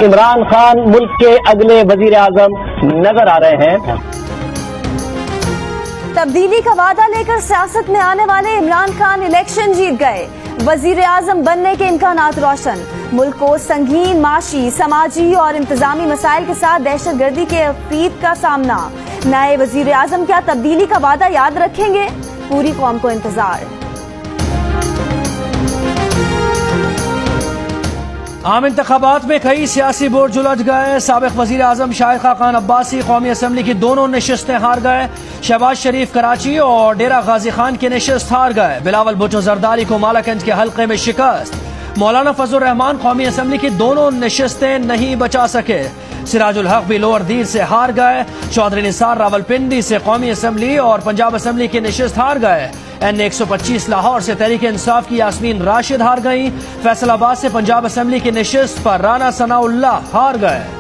इमरान खान मुल्क के अगले वजीर आजम नजर आ रहे हैं। तब्दीली का वादा लेकर सियासत में आने वाले इमरान खान इलेक्शन जीत गए। वजीर आजम बनने के इम्कानात रोशन। मुल्क को संगीन माशी, समाजी और इंतजामी मसाइल के साथ दहशतगर्दी के अफरीद का सामना। नए वजीर आजम क्या तब्दीली का वादा याद रखेंगे? पूरी कौम को इंतजार। आम इंतखाबात में कई सियासी बोर्ड उलझ गए। साबिक वजीर आजम शाहिद खान अब्बासी कौमी असम्बली की दोनों नशिस्तें हार गए। शहबाज शरीफ कराची और डेरा गाजी खान की नशिस्त हार गए। बिलावल भुट्टो जरदारी को मालाकंज के हल्के में शिकस्त। मौलाना फजल रहमान कौमी असम्बली की दोनों नशिस्तें नहीं बचा सके। सिराजुल हक भी लोअर दीर से हार गए। चौधरी निसार रावलपिंडी से कौमी असम्बली और पंजाब असम्बली की नशिस्त हार गए। NA 125 लाहौर से तहरीक इंसाफ की यास्मीन राशिद हार गई। फैसलाबाद से पंजाब असम्बली की नशिस्त पर राना सनाउल्लाह हार गए।